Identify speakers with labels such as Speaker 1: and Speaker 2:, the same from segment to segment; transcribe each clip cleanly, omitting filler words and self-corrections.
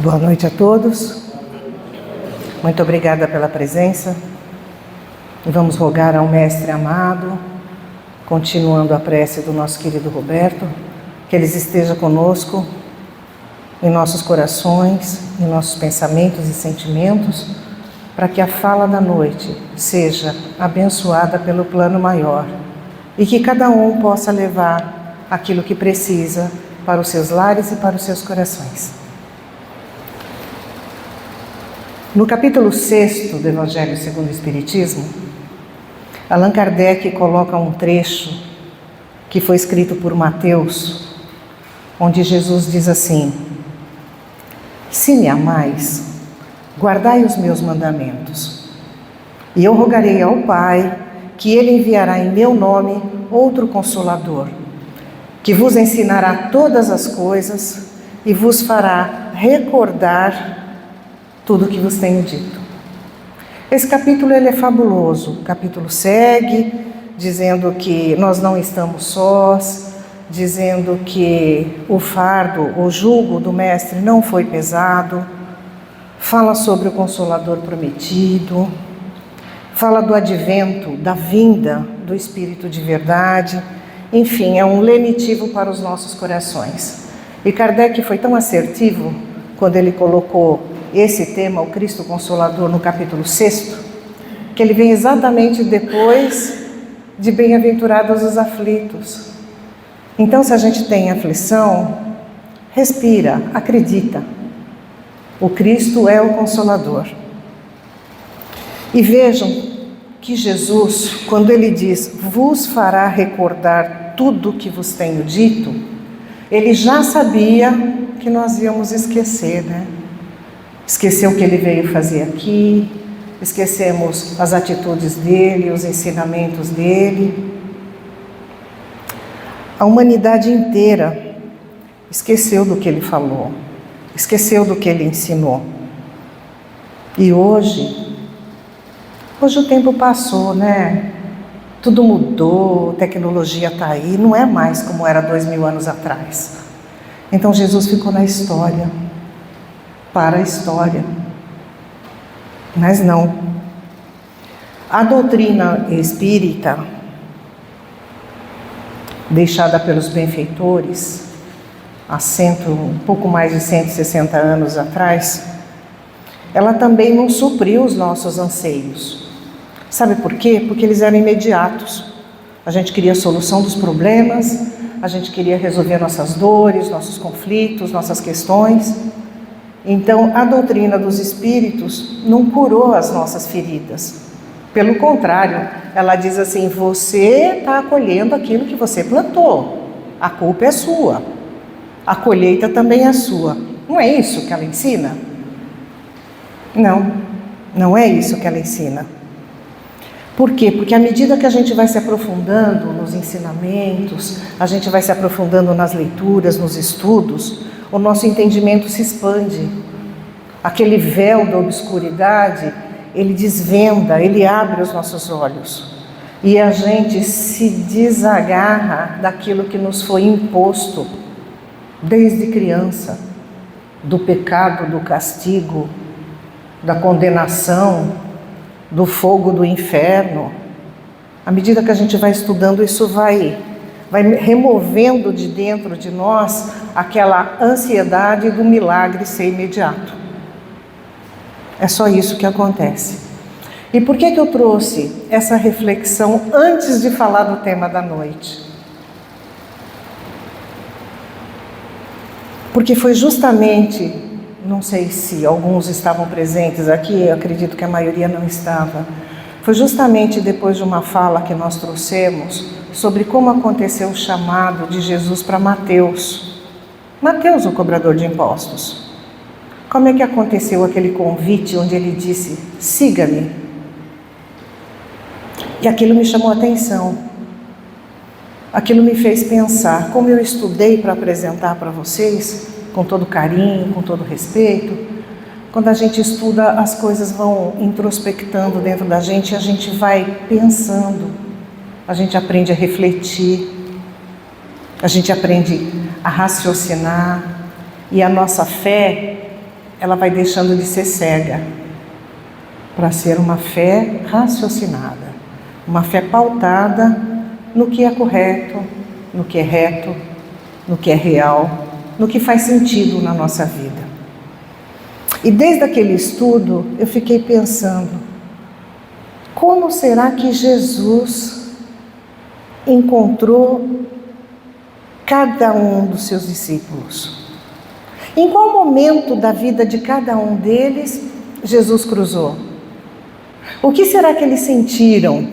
Speaker 1: Boa noite a todos. Muito obrigada pela presença. E vamos rogar ao Mestre amado, continuando a prece do nosso querido Roberto, que ele esteja conosco em nossos corações, em nossos pensamentos e sentimentos, para que a fala da noite seja abençoada pelo plano maior e que cada um possa levar aquilo que precisa para os seus lares e para os seus corações. No capítulo 6 do Evangelho segundo o Espiritismo, Allan Kardec coloca um trecho que foi escrito por Mateus, onde Jesus diz assim: se me amais, guardai os meus mandamentos, e eu rogarei ao Pai que Ele enviará em meu nome outro Consolador, que vos ensinará todas as coisas e vos fará recordar tudo o que vos tenho dito. Esse capítulo ele é fabuloso. O capítulo segue dizendo que nós não estamos sós, dizendo que o fardo, o jugo do Mestre não foi pesado, fala sobre o Consolador prometido, fala do advento, da vinda do Espírito de verdade. Enfim, é um lenitivo para os nossos corações. E Kardec foi tão assertivo quando ele colocou esse tema, o Cristo Consolador, no capítulo 6, que ele vem exatamente depois de bem-aventurados os aflitos. Então, se a gente tem aflição, respira, acredita. O Cristo é o Consolador. E vejam que Jesus, quando ele diz, vos fará recordar tudo o que vos tenho dito, ele já sabia que nós íamos esquecer, né? Esquecer o que ele veio fazer aqui, esquecemos as atitudes dele, os ensinamentos dele. A humanidade inteira esqueceu do que ele falou, esqueceu do que ele ensinou. E hoje o tempo passou, né? Tudo mudou, a tecnologia está aí, não é mais como era 2000 anos atrás. Então Jesus ficou na história, para a história. Mas não. A doutrina espírita, deixada pelos benfeitores, há um pouco mais de 160 anos atrás, ela também não supriu os nossos anseios. Sabe por quê? Porque eles eram imediatos. A gente queria a solução dos problemas, a gente queria resolver nossas dores, nossos conflitos, nossas questões. Então, a doutrina dos espíritos não curou as nossas feridas. Pelo contrário, ela diz assim, você está colhendo aquilo que você plantou. A culpa é sua. A colheita também é sua. Não é isso que ela ensina? Não, não é isso que ela ensina. Por quê? Porque à medida que a gente vai se aprofundando nos ensinamentos, a gente vai se aprofundando nas leituras, nos estudos, o nosso entendimento se expande. Aquele véu da obscuridade, ele desvenda, ele abre os nossos olhos. E a gente se desagarra daquilo que nos foi imposto desde criança, do pecado, do castigo, da condenação, do fogo do inferno. À medida que a gente vai estudando, isso vai removendo de dentro de nós aquela ansiedade do milagre ser imediato. É só isso que acontece. E por que eu trouxe essa reflexão antes de falar do tema da noite? Porque foi justamente, não sei se alguns estavam presentes aqui, eu acredito que a maioria não estava, foi justamente depois de uma fala que nós trouxemos sobre como aconteceu o chamado de Jesus para Mateus. Mateus, o cobrador de impostos. Como é que aconteceu aquele convite onde ele disse, siga-me? E aquilo me chamou a atenção. Aquilo me fez pensar, como eu estudei para apresentar para vocês, com todo carinho, com todo respeito. Quando a gente estuda, as coisas vão introspectando dentro da gente e a gente vai pensando. A gente aprende a refletir, a gente aprende a raciocinar e a nossa fé ela vai deixando de ser cega para ser uma fé raciocinada, uma fé pautada no que é correto, no que é reto, no que é real, no que faz sentido na nossa vida. E desde aquele estudo eu fiquei pensando, como será que Jesus encontrou cada um dos seus discípulos? Em qual momento da vida de cada um deles Jesus cruzou? O que será que eles sentiram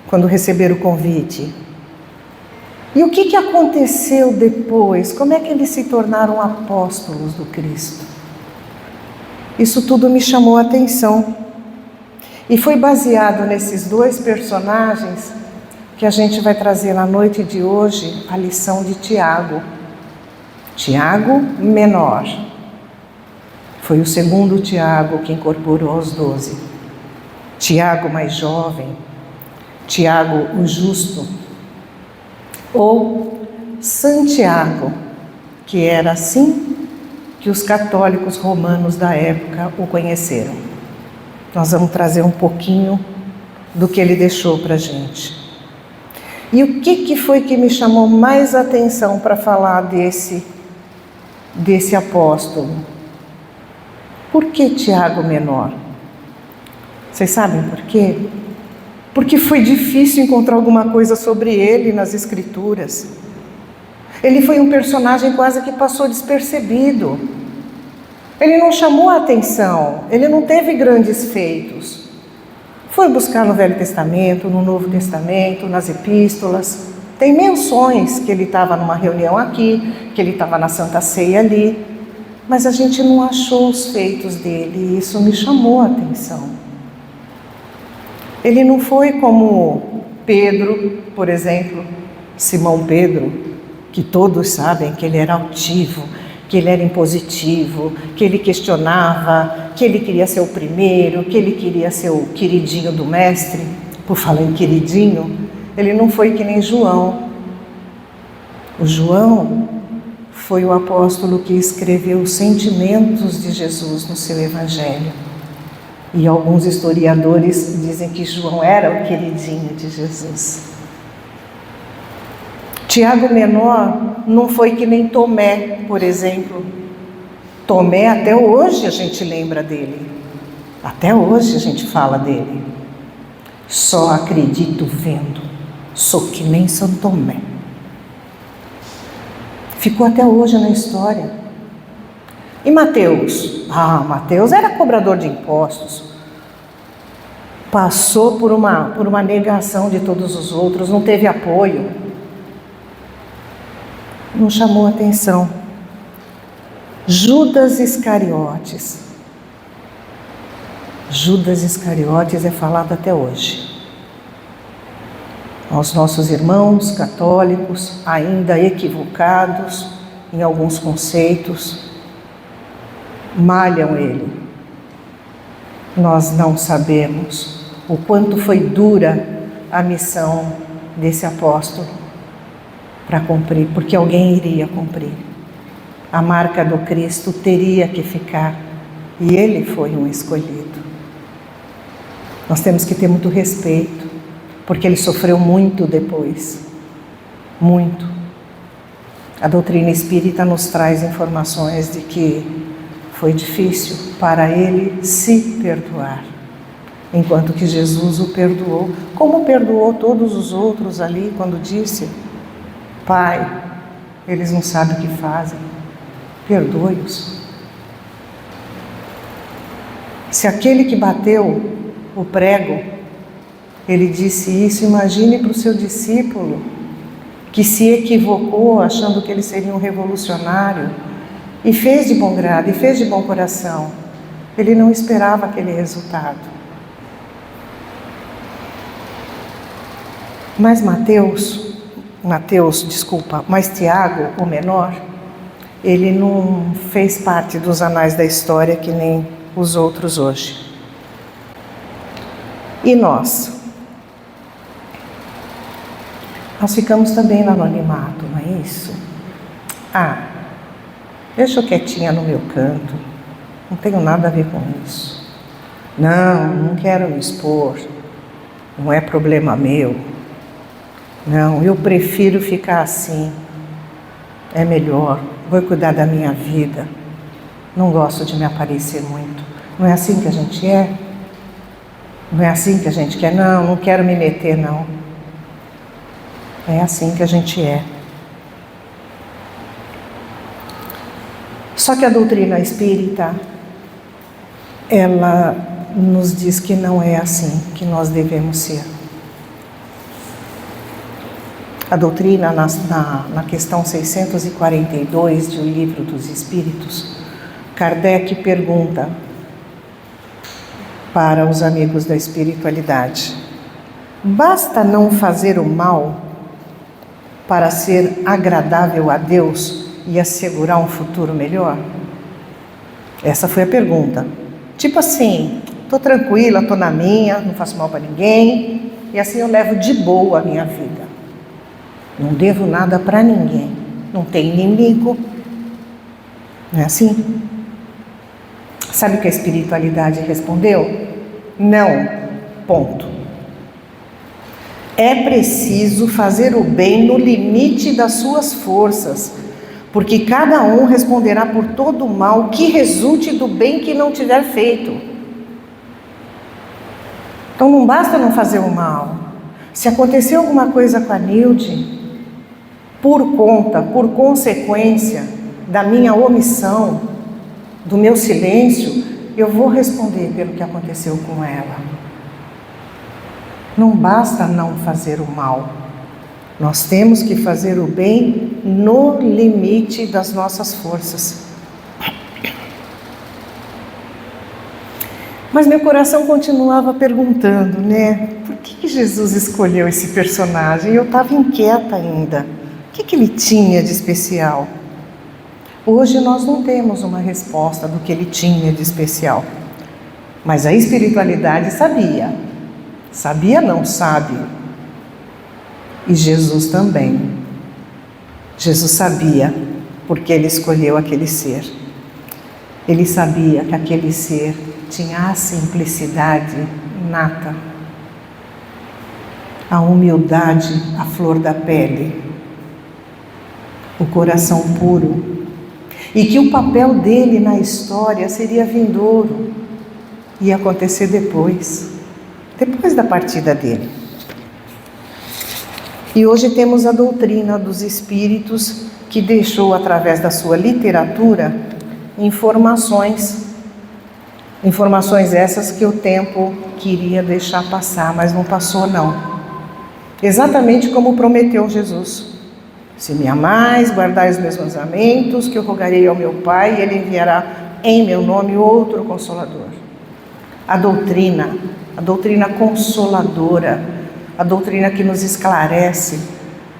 Speaker 1: quando receberam o convite? E o que aconteceu depois? Como é que eles se tornaram apóstolos do Cristo? Isso tudo me chamou a atenção. E foi baseado nesses dois personagens que a gente vai trazer na noite de hoje a lição de Tiago. Tiago menor. Foi o segundo Tiago que incorporou aos 12. Tiago mais jovem. Tiago o justo. Ou Santiago, que era assim que os católicos romanos da época o conheceram. Nós vamos trazer um pouquinho do que ele deixou para a gente. E o que foi que me chamou mais atenção para falar desse apóstolo? Por que Tiago menor? Vocês sabem por quê? Porque foi difícil encontrar alguma coisa sobre ele nas Escrituras. Ele foi um personagem quase que passou despercebido. Ele não chamou a atenção, ele não teve grandes feitos. Foi buscar no Velho Testamento, no Novo Testamento, nas epístolas. Tem menções que ele estava numa reunião aqui, que ele estava na Santa Ceia ali, mas a gente não achou os feitos dele e isso me chamou a atenção. Ele não foi como Pedro, por exemplo, Simão Pedro, que todos sabem que ele era altivo, que ele era impositivo, que ele questionava, que ele queria ser o primeiro, que ele queria ser o queridinho do mestre. Por falar em queridinho, ele não foi que nem João. O João foi o apóstolo que escreveu os sentimentos de Jesus no seu evangelho. E alguns historiadores dizem que João era o queridinho de Jesus. Tiago menor não foi que nem Tomé, por exemplo. Tomé, até hoje a gente lembra dele. Até hoje a gente fala dele. Só acredito vendo. Sou que nem São Tomé. Ficou até hoje na história. E Mateus? Mateus era cobrador de impostos. Passou por uma negação de todos os outros, não teve apoio. Não chamou atenção. Judas Iscariotes. Judas Iscariotes é falado até hoje. Aos nossos irmãos católicos, ainda equivocados em alguns conceitos, malham ele. Nós não sabemos o quanto foi dura a missão desse apóstolo para cumprir, porque alguém iria cumprir. A marca do Cristo teria que ficar, e ele foi um escolhido. Nós temos que ter muito respeito, porque ele sofreu muito depois, muito. A doutrina espírita nos traz informações de que foi difícil para ele se perdoar, enquanto que Jesus o perdoou, como perdoou todos os outros ali quando disse: Pai, eles não sabem o que fazem, perdoe-os. Se aquele que bateu o prego, ele disse isso, imagine para o seu discípulo, que se equivocou achando que ele seria um revolucionário, e fez de bom grado, e fez de bom coração. Ele não esperava aquele resultado. Mas Tiago, o menor, ele não fez parte dos anais da história que nem os outros hoje. E nós? Nós ficamos também no anonimato, não é isso? Deixa eu quietinha no meu canto, Não tenho nada a ver com isso. Não quero me expor. Não é problema meu. Não, eu prefiro ficar assim. É melhor. Vou cuidar da minha vida. Não gosto de me aparecer muito. Não é assim que a gente é? Não é assim que a gente quer? Não quero me meter, não. É assim que a gente é. Só que a doutrina espírita, ela nos diz que não é assim que nós devemos ser. A doutrina, na questão 642 de O Livro dos Espíritos, Kardec pergunta para os amigos da espiritualidade: basta não fazer o mal para ser agradável a Deus e assegurar um futuro melhor? Essa foi a pergunta. Tipo assim, estou tranquila, estou na minha, não faço mal para ninguém, e assim eu levo de boa a minha vida. Não devo nada para ninguém, não tenho inimigo. Não é assim? Sabe o que a espiritualidade respondeu? Não, ponto. É preciso fazer o bem no limite das suas forças, porque cada um responderá por todo o mal que resulte do bem que não tiver feito. Então não basta não fazer o mal. Se acontecer alguma coisa com a Nilde, por consequência da minha omissão, do meu silêncio, eu vou responder pelo que aconteceu com ela. Não basta não fazer o mal. Nós temos que fazer o bem no limite das nossas forças. Mas meu coração continuava perguntando, né? Por que Jesus escolheu esse personagem? Eu estava inquieta ainda. O que ele tinha de especial? Hoje nós não temos uma resposta do que ele tinha de especial. Mas a espiritualidade sabia. Sabia, não sabe. E Jesus também. Jesus sabia porque ele escolheu aquele ser. Ele sabia que aquele ser tinha a simplicidade nata, a humildade à flor da pele, o coração puro, e que o papel dele na história seria vindouro, ia acontecer depois da partida dele. E hoje temos a doutrina dos espíritos que deixou, através da sua literatura, informações essas que o tempo queria deixar passar, mas não passou não. Exatamente como prometeu Jesus: se me amais, guardai os meus mandamentos, que eu rogarei ao meu Pai, e Ele enviará em meu nome outro Consolador. A doutrina consoladora, a doutrina que nos esclarece,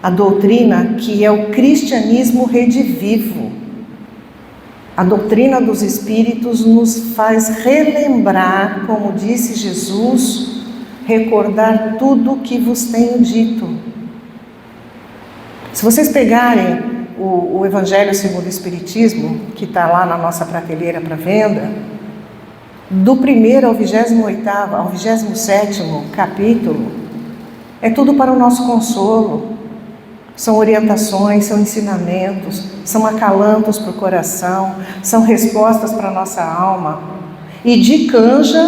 Speaker 1: a doutrina que é o cristianismo redivivo. A doutrina dos Espíritos nos faz relembrar, como disse Jesus, recordar tudo o que vos tenho dito. Se vocês pegarem o Evangelho segundo o Espiritismo, que está lá na nossa prateleira para venda, do 1º ao 28º, ao 27º capítulo, é tudo para o nosso consolo. São orientações, são ensinamentos, são acalantos para o coração, são respostas para a nossa alma. E de canja,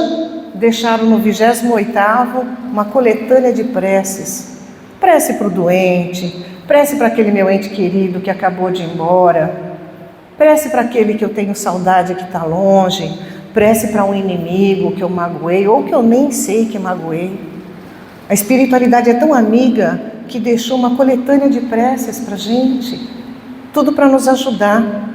Speaker 1: deixaram no 28º uma coletânea de preces. Prece para o doente, prece para aquele meu ente querido que acabou de ir embora, prece para aquele que eu tenho saudade que está longe, prece para um inimigo que eu magoei ou que eu nem sei que magoei. A espiritualidade é tão amiga que deixou uma coletânea de preces para a gente, tudo para nos ajudar.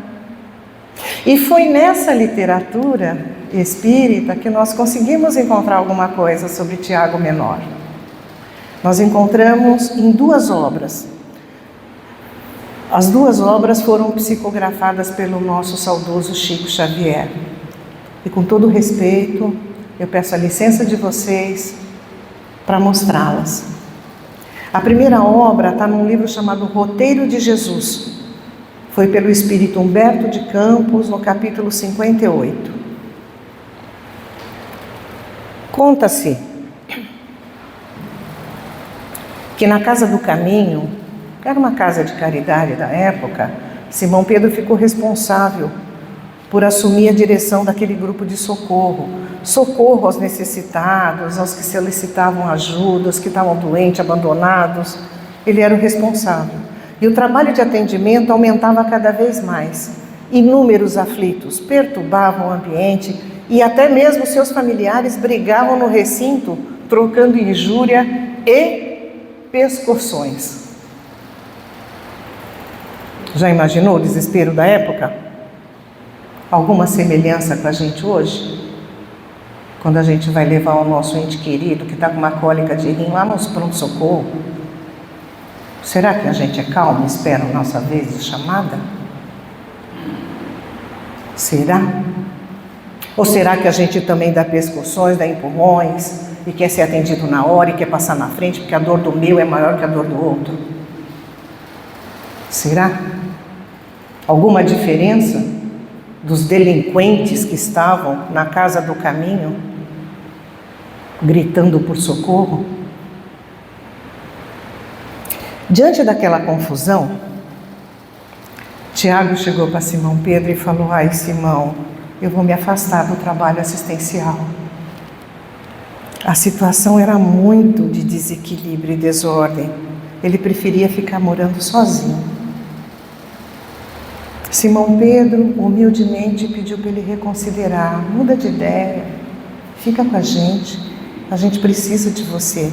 Speaker 1: E foi nessa literatura espírita que nós conseguimos encontrar alguma coisa sobre Tiago Menor. Nós encontramos em 2 obras. As 2 obras foram psicografadas pelo nosso saudoso Chico Xavier. E com todo respeito, eu peço a licença de vocês para mostrá-las. A primeira obra está num livro chamado Roteiro de Jesus. Foi pelo espírito Humberto de Campos, no capítulo 58. Conta-se que na Casa do Caminho, que era uma casa de caridade da época, Simão Pedro ficou responsável por assumir a direção daquele grupo de socorro. Socorro aos necessitados, aos que solicitavam ajuda, aos que estavam doentes, abandonados. Ele era o responsável. E o trabalho de atendimento aumentava cada vez mais. Inúmeros aflitos perturbavam o ambiente e até mesmo seus familiares brigavam no recinto, trocando injúria e pescoções. Já imaginou o desespero da época? Alguma semelhança com a gente hoje? Quando a gente vai levar o nosso ente querido que está com uma cólica de rim lá no pronto-socorro, será que a gente é calmo e espera a nossa vez de chamada? Será? Ou será que a gente também dá pescoções, dá empurrões e quer ser atendido na hora e quer passar na frente porque a dor do meu é maior que a dor do outro? Será? Alguma diferença dos delinquentes que estavam na Casa do Caminho, gritando por socorro? Diante daquela confusão, Tiago chegou para Simão Pedro e falou: ai, Simão, eu vou me afastar do trabalho assistencial. A situação era muito de desequilíbrio e desordem. Ele preferia ficar morando sozinho. Simão Pedro humildemente pediu para ele reconsiderar: muda de ideia, fica com a gente precisa de você.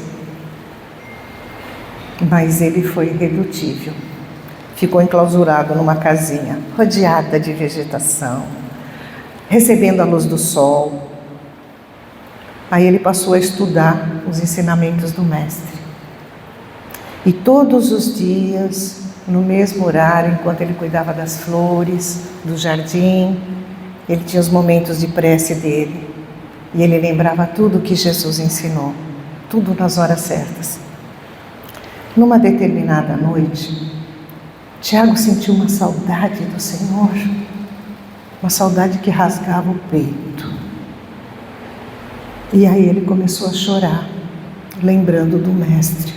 Speaker 1: Mas ele foi irredutível, ficou enclausurado numa casinha, rodeada de vegetação, recebendo a luz do sol. Aí ele passou a estudar os ensinamentos do Mestre. E todos os dias, no mesmo horário, enquanto ele cuidava das flores, do jardim, ele tinha os momentos de prece dele. E ele lembrava tudo o que Jesus ensinou, tudo nas horas certas. Numa determinada noite, Tiago sentiu uma saudade do Senhor, uma saudade que rasgava o peito. E aí ele começou a chorar, lembrando do Mestre.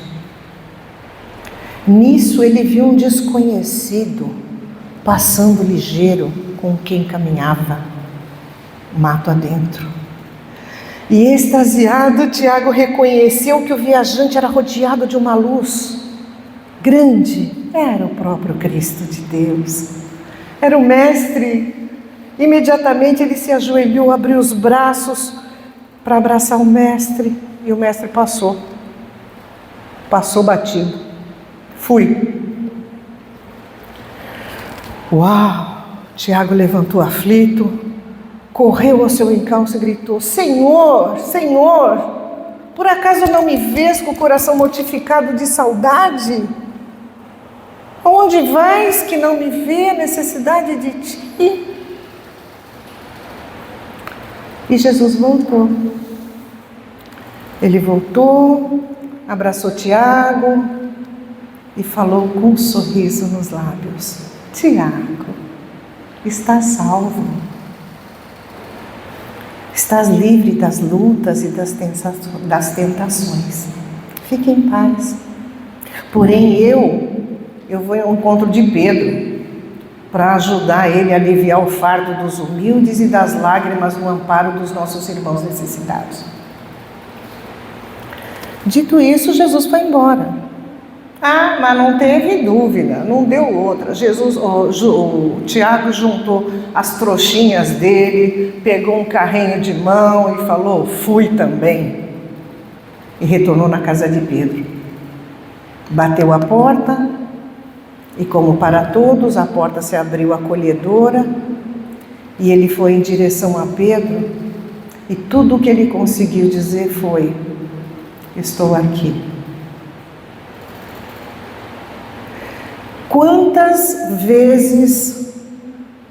Speaker 1: Nisso ele viu um desconhecido passando ligeiro com quem caminhava, mato adentro. E extasiado, Tiago reconheceu que o viajante era rodeado de uma luz grande. Era o próprio Cristo de Deus, era o Mestre. Imediatamente ele se ajoelhou, abriu os braços para abraçar o Mestre, e o Mestre passou batido. Fui. Uau! Tiago levantou aflito, correu ao seu encalço e gritou: Senhor, Senhor, por acaso não me vês com o coração mortificado de saudade? Aonde vais que não me vê a necessidade de ti? E Jesus voltou. Ele voltou, abraçou Tiago e falou com um sorriso nos lábios: Tiago, estás salvo. Estás livre das lutas e das tentações. Fique em paz. Porém eu vou ao encontro de Pedro para ajudar ele a aliviar o fardo dos humildes e das lágrimas no amparo dos nossos irmãos necessitados. Dito isso, Jesus foi embora. Ah, mas não teve dúvida, não deu outra. O Tiago juntou as trouxinhas dele, pegou um carrinho de mão e falou: fui também. E retornou na casa de Pedro. Bateu a porta e, como para todos, a porta se abriu acolhedora e ele foi em direção a Pedro e tudo o que ele conseguiu dizer foi: estou aqui. Quantas vezes,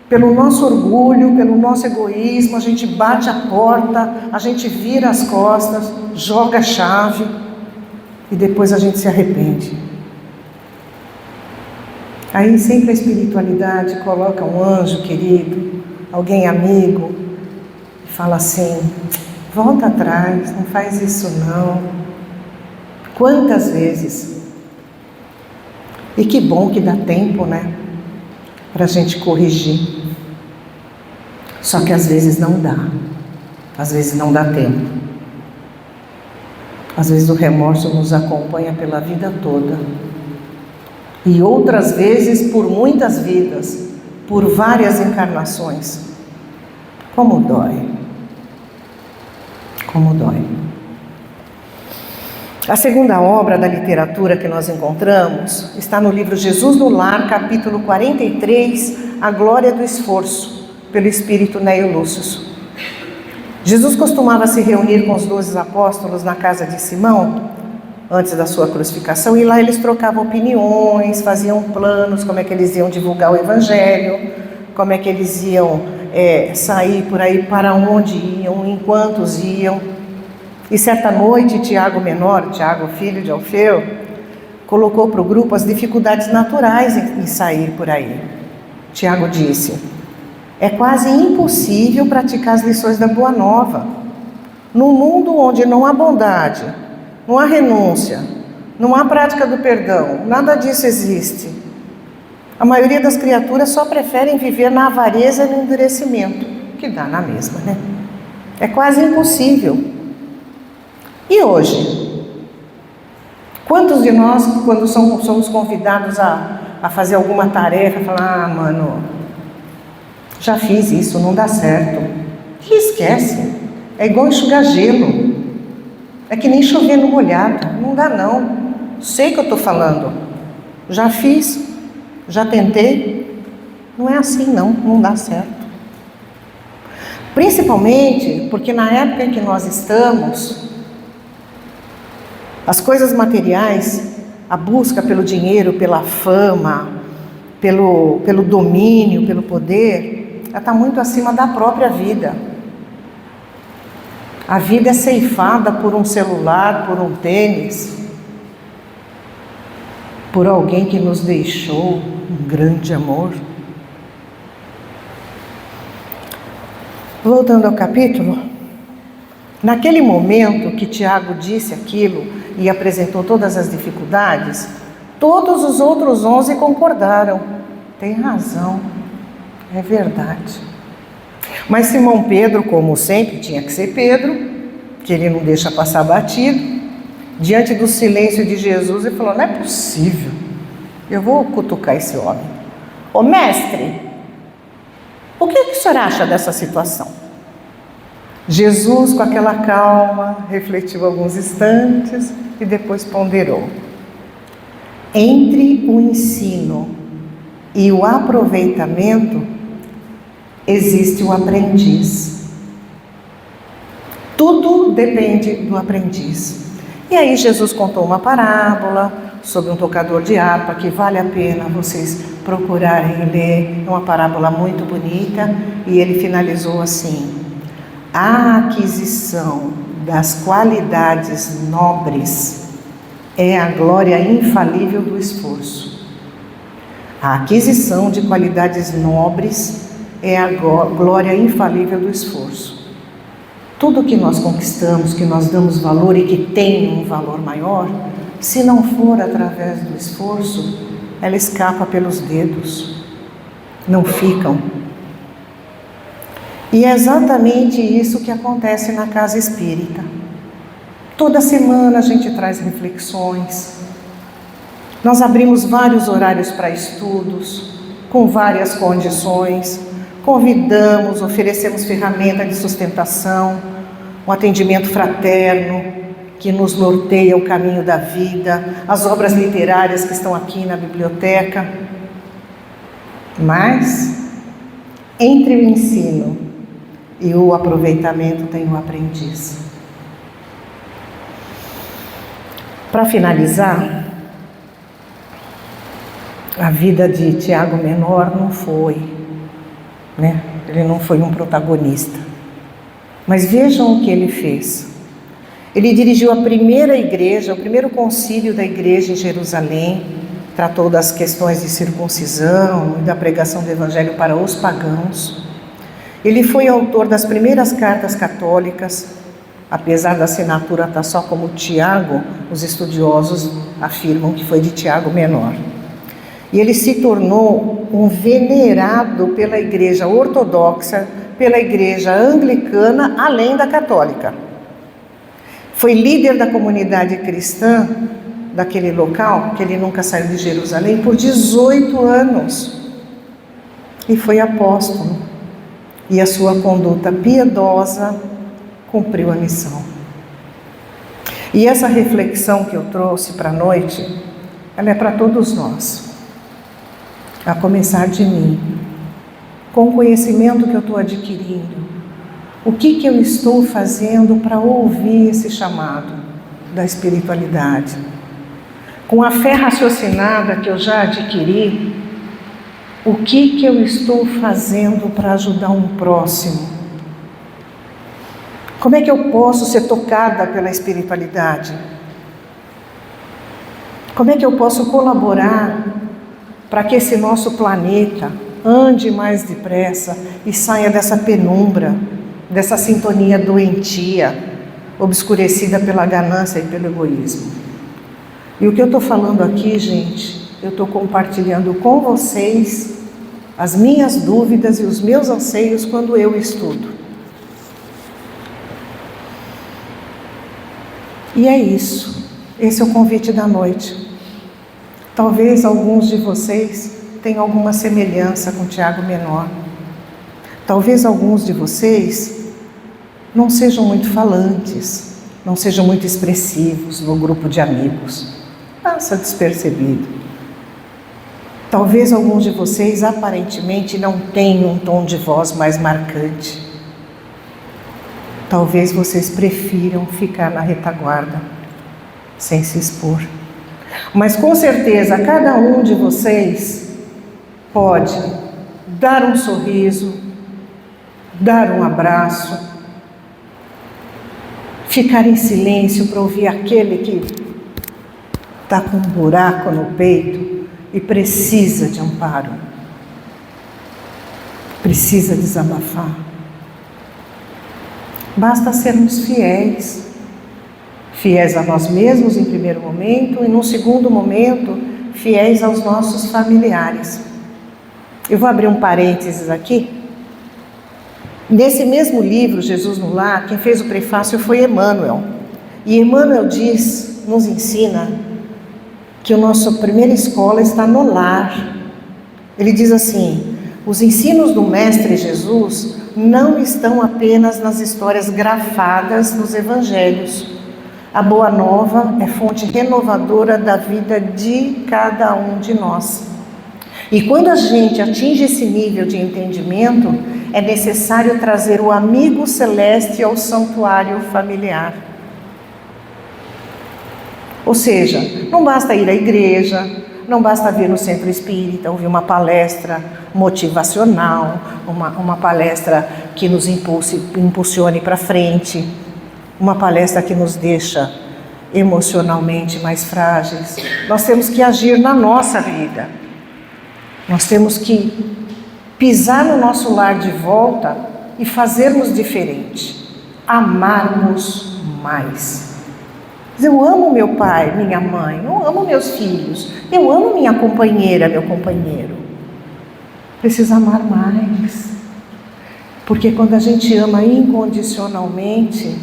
Speaker 1: pelo nosso orgulho, pelo nosso egoísmo, a gente bate a porta, a gente vira as costas, joga a chave e depois a gente se arrepende. Aí sempre a espiritualidade coloca um anjo querido, alguém amigo, e fala assim: Volta atrás, não faz isso não. Quantas vezes? E que bom que dá tempo, né? Para a gente corrigir. Só que às vezes não dá. Às vezes não dá tempo. Às vezes o remorso nos acompanha pela vida toda. E outras vezes por muitas vidas, por várias encarnações. Como dói. Como dói. A segunda obra da literatura que nós encontramos está no livro Jesus no Lar, capítulo 43, A Glória do Esforço, pelo espírito Neio Lúcio. Jesus costumava se reunir com os 12 apóstolos na casa de Simão, antes da sua crucificação, e lá eles trocavam opiniões, faziam planos, como é que eles iam divulgar o Evangelho, como é que eles iam sair por aí, para onde iam, em quantos iam. E certa noite, Tiago menor, Tiago filho de Alfeu, colocou para o grupo as dificuldades naturais em sair por aí. Tiago disse: é quase impossível praticar as lições da Boa Nova. Num mundo onde não há bondade, não há renúncia, não há prática do perdão, nada disso existe. A maioria das criaturas só preferem viver na avareza e no endurecimento, que dá na mesma, né? É quase impossível. E hoje? Quantos de nós, quando somos convidados a fazer alguma tarefa, falar: mano, já fiz isso, não dá certo. E esquece. É igual enxugar gelo. É que nem chover no molhado. Não dá não. Sei que eu estou falando. Já fiz, já tentei. Não é assim não, não dá certo. Principalmente porque na época em que nós estamos, as coisas materiais, a busca pelo dinheiro, pela fama, pelo domínio, pelo poder, ela está muito acima da própria vida. A vida é ceifada por um celular, por um tênis, por alguém que nos deixou um grande amor. Voltando ao capítulo, naquele momento que Tiago disse aquilo e apresentou todas as dificuldades, todos os outros 11 concordaram. Tem razão, é verdade. Mas Simão Pedro, como sempre tinha que ser Pedro, que ele não deixa passar batido, diante do silêncio de Jesus, ele falou: não é possível, eu vou cutucar esse homem. Ô mestre, o que o senhor acha dessa situação? Jesus, com aquela calma, refletiu alguns instantes e depois ponderou. Entre o ensino e o aproveitamento, existe o aprendiz. Tudo depende do aprendiz. E aí Jesus contou uma parábola sobre um tocador de harpa, que vale a pena vocês procurarem ler. É uma parábola muito bonita, e ele finalizou assim: a aquisição das qualidades nobres é a glória infalível do esforço. A aquisição de qualidades nobres é a glória infalível do esforço. Tudo que nós conquistamos, que nós damos valor e que tem um valor maior, se não for através do esforço, ela escapa pelos dedos, não ficam. E é exatamente isso que acontece na casa espírita. Toda semana a gente traz reflexões. Nós abrimos vários horários para estudos, com várias condições. Convidamos, oferecemos ferramenta de sustentação, um atendimento fraterno que nos norteia o caminho da vida, as obras literárias que estão aqui na biblioteca. Mas, entre o ensino e o aproveitamento, tem o aprendiz. Para finalizar, a vida de Tiago Menor não foi, né? Ele não foi um protagonista. Mas vejam o que ele fez. Ele dirigiu a primeira igreja, o primeiro concílio da igreja em Jerusalém, tratou das questões de circuncisão e da pregação do evangelho para os pagãos. Ele foi autor das primeiras cartas católicas, Apesar da assinatura estar só como Tiago, os estudiosos afirmam que foi de Tiago menor. E ele se tornou um venerado pela Igreja Ortodoxa, pela Igreja Anglicana, além da Católica. Foi líder da comunidade cristã daquele local, que ele nunca saiu de Jerusalém, por 18 anos. E foi apóstolo. E a sua conduta piedosa cumpriu a missão. E essa reflexão que eu trouxe para a noite, ela é para todos nós. A começar de mim, com o conhecimento que eu estou adquirindo, o que eu estou fazendo para ouvir esse chamado da espiritualidade? Com a fé raciocinada que eu já adquiri, o que eu estou fazendo para ajudar um próximo? Como é que eu posso ser tocada pela espiritualidade? Como é que eu posso colaborar para que esse nosso planeta ande mais depressa e saia dessa penumbra, dessa sintonia doentia, obscurecida pela ganância e pelo egoísmo? E o que eu estou falando aqui, gente, eu estou compartilhando com vocês as minhas dúvidas e os meus anseios quando eu estudo. E é isso. Esse é o convite da noite. Talvez alguns de vocês tenham alguma semelhança com Tiago menor. Talvez alguns de vocês não sejam muito falantes, não sejam muito expressivos no grupo de amigos. Passa despercebido. Talvez alguns de vocês aparentemente não tenham um tom de voz mais marcante. Talvez vocês prefiram ficar na retaguarda, sem se expor. Mas com certeza cada um de vocês pode dar um sorriso, dar um abraço, ficar em silêncio para ouvir aquele que está com um buraco no peito e precisa de amparo, precisa desabafar. Basta sermos fiéis a nós mesmos em primeiro momento e num segundo momento, fiéis aos nossos familiares. Eu vou abrir um parênteses aqui. Nesse mesmo livro, Jesus no Lar, quem fez o prefácio foi Emmanuel. E Emmanuel nos ensina que a nossa primeira escola está no lar. Ele diz assim: os ensinos do Mestre Jesus não estão apenas nas histórias grafadas nos evangelhos. A Boa Nova é fonte renovadora da vida de cada um de nós. E quando a gente atinge esse nível de entendimento, é necessário trazer o amigo celeste ao santuário familiar. Ou seja, não basta ir à igreja, não basta vir no centro espírita, ouvir uma palestra motivacional, uma palestra que nos impulsione para frente, uma palestra que nos deixa emocionalmente mais frágeis. Nós temos que agir na nossa vida. Nós temos que pisar no nosso lar de volta e fazermos diferente. Amarmos mais. Eu amo meu pai, minha mãe, eu amo meus filhos, eu amo minha companheira, meu companheiro. Precisa amar mais. Porque quando a gente ama incondicionalmente,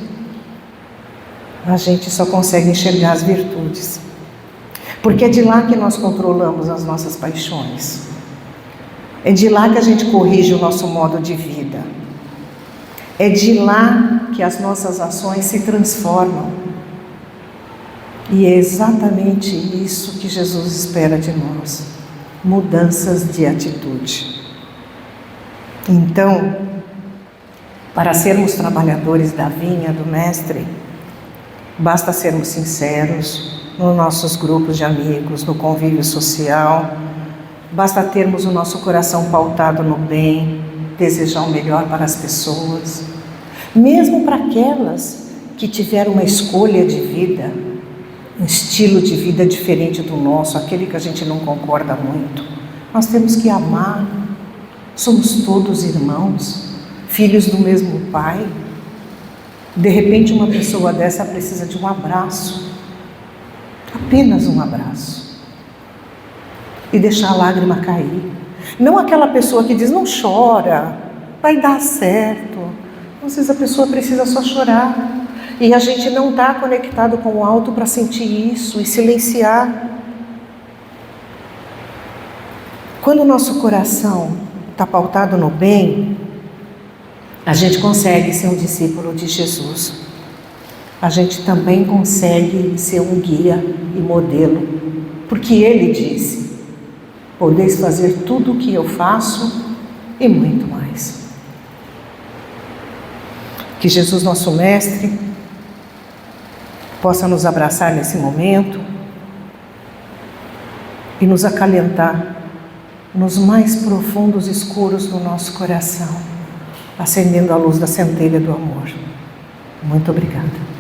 Speaker 1: a gente só consegue enxergar as virtudes. Porque é de lá que nós controlamos as nossas paixões. É de lá que a gente corrige o nosso modo de vida. É de lá que as nossas ações se transformam. E é exatamente isso que Jesus espera de nós. Mudanças de atitude. Então, para sermos trabalhadores da vinha do Mestre, basta sermos sinceros nos nossos grupos de amigos, no convívio social. Basta termos o nosso coração pautado no bem, desejar o melhor para as pessoas. Mesmo para aquelas que tiveram uma escolha de vida, um estilo de vida diferente do nosso, aquele que a gente não concorda muito. Nós temos que amar. Somos todos irmãos, filhos do mesmo Pai. De repente, uma pessoa dessa precisa de um abraço, apenas um abraço, e deixar a lágrima cair. Não aquela pessoa que diz, não chora, vai dar certo. Às vezes a pessoa precisa só chorar, e a gente não está conectado com o alto para sentir isso e silenciar. Quando o nosso coração está pautado no bem, a gente consegue ser um discípulo de Jesus. A gente também consegue ser um guia e modelo, porque Ele disse, podeis fazer tudo o que eu faço e muito mais. Que Jesus, nosso Mestre, possa nos abraçar nesse momento e nos acalentar nos mais profundos escuros do nosso coração, acendendo a luz da centelha do amor. Muito obrigada.